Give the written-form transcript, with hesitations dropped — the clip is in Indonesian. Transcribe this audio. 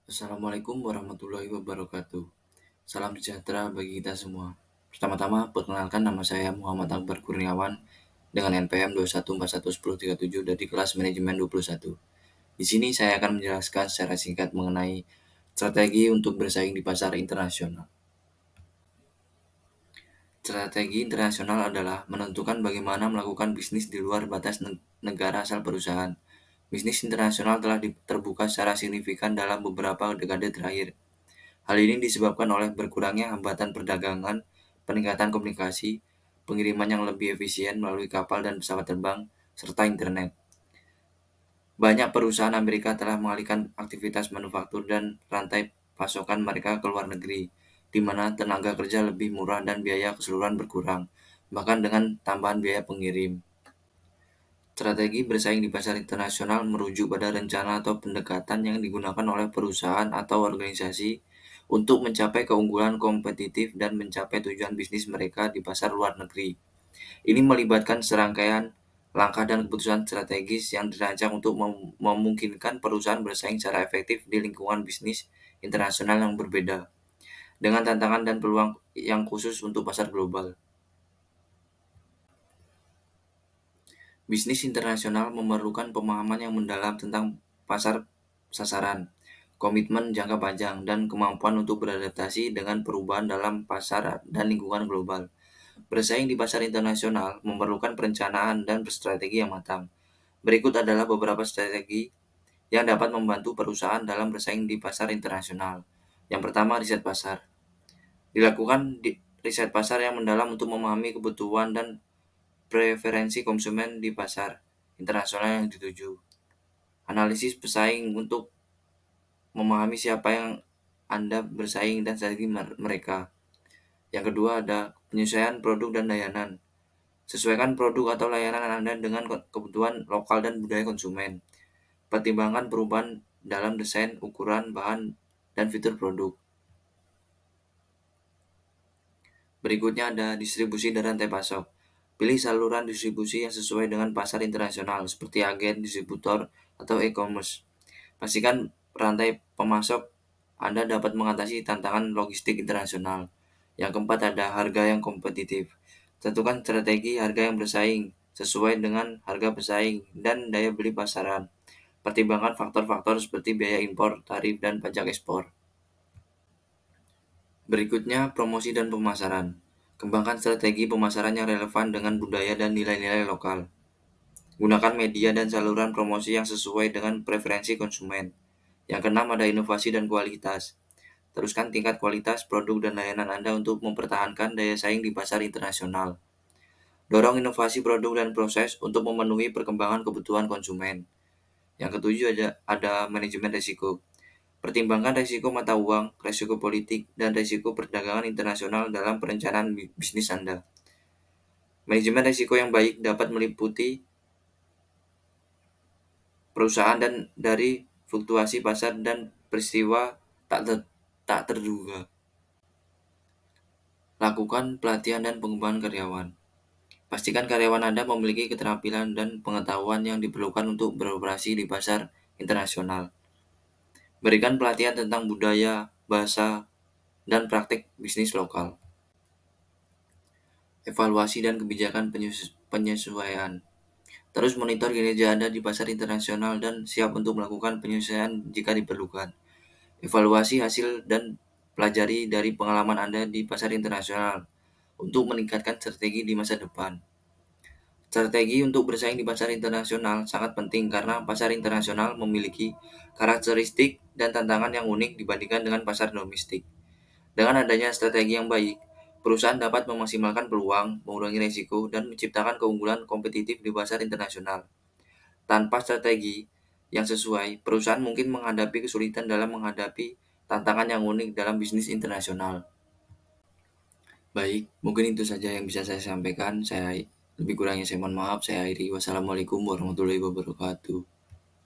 Assalamualaikum warahmatullahi wabarakatuh. Salam sejahtera bagi kita semua. Pertama-tama, perkenalkan nama saya Muhammad Akbar Kurniawan dengan NPM 214110337 dari kelas manajemen 21. Di sini saya akan menjelaskan secara singkat mengenai strategi untuk bersaing di pasar internasional. Strategi internasional adalah menentukan bagaimana melakukan bisnis di luar batas negara asal perusahaan. Bisnis internasional telah terbuka secara signifikan dalam beberapa dekade terakhir. Hal ini disebabkan oleh berkurangnya hambatan perdagangan, peningkatan komunikasi, pengiriman yang lebih efisien melalui kapal dan pesawat terbang, serta internet. Banyak perusahaan Amerika telah mengalihkan aktivitas manufaktur dan rantai pasokan mereka ke luar negeri, di mana tenaga kerja lebih murah dan biaya keseluruhan berkurang, bahkan dengan tambahan biaya pengirim. Strategi bersaing di pasar internasional merujuk pada rencana atau pendekatan yang digunakan oleh perusahaan atau organisasi untuk mencapai keunggulan kompetitif dan mencapai tujuan bisnis mereka di pasar luar negeri. Ini melibatkan serangkaian langkah dan keputusan strategis yang dirancang untuk memungkinkan perusahaan bersaing secara efektif di lingkungan bisnis internasional yang berbeda, dengan tantangan dan peluang yang khusus untuk pasar global. Bisnis internasional memerlukan pemahaman yang mendalam tentang pasar sasaran, komitmen jangka panjang, dan kemampuan untuk beradaptasi dengan perubahan dalam pasar dan lingkungan global. Bersaing di pasar internasional memerlukan perencanaan dan strategi yang matang. Berikut adalah beberapa strategi yang dapat membantu perusahaan dalam bersaing di pasar internasional. Yang pertama, riset pasar. Dilakukan riset pasar yang mendalam untuk memahami kebutuhan dan preferensi konsumen di pasar internasional yang dituju. Analisis pesaing untuk memahami siapa yang Anda bersaing dan strategi mereka. Yang kedua ada penyesuaian produk dan layanan. Sesuaikan produk atau layanan Anda dengan kebutuhan lokal dan budaya konsumen. Pertimbangkan perubahan dalam desain, ukuran, bahan, dan fitur produk. Berikutnya ada distribusi dan rantai pasok. Pilih saluran distribusi yang sesuai dengan pasar internasional seperti agen, distributor, atau e-commerce. Pastikan rantai pemasok Anda dapat mengatasi tantangan logistik internasional. Yang keempat ada harga yang kompetitif. Tentukan strategi harga yang bersaing sesuai dengan harga pesaing dan daya beli pasaran. Pertimbangkan faktor-faktor seperti biaya impor, tarif, dan pajak ekspor. Berikutnya, promosi dan pemasaran. Kembangkan strategi pemasaran yang relevan dengan budaya dan nilai-nilai lokal. Gunakan media dan saluran promosi yang sesuai dengan preferensi konsumen. Yang keenam ada inovasi dan kualitas. Teruskan tingkat kualitas produk dan layanan Anda untuk mempertahankan daya saing di pasar internasional. Dorong inovasi produk dan proses untuk memenuhi perkembangan kebutuhan konsumen. Yang ketujuh ada manajemen risiko. Pertimbangkan risiko mata uang, risiko politik, dan risiko perdagangan internasional dalam perencanaan bisnis Anda. Manajemen risiko yang baik dapat meliputi perusahaan dan dari fluktuasi pasar dan peristiwa tak terduga. Lakukan pelatihan dan pengembangan karyawan. Pastikan karyawan Anda memiliki keterampilan dan pengetahuan yang diperlukan untuk beroperasi di pasar internasional. Berikan pelatihan tentang budaya, bahasa, dan praktik bisnis lokal. Evaluasi dan kebijakan penyesuaian. Terus monitor kinerja Anda di pasar internasional dan siap untuk melakukan penyesuaian jika diperlukan. Evaluasi hasil dan pelajari dari pengalaman Anda di pasar internasional untuk meningkatkan strategi di masa depan. Strategi untuk bersaing di pasar internasional sangat penting karena pasar internasional memiliki karakteristik dan tantangan yang unik dibandingkan dengan pasar domestik. Dengan adanya strategi yang baik, perusahaan dapat memaksimalkan peluang, mengurangi risiko, dan menciptakan keunggulan kompetitif di pasar internasional. Tanpa strategi yang sesuai, perusahaan mungkin menghadapi kesulitan dalam menghadapi tantangan yang unik dalam bisnis internasional. Baik, mungkin itu saja yang bisa saya sampaikan. Saya lebih kurangnya saya mohon maaf. Saya akhiri. Wassalamualaikum warahmatullahi wabarakatuh.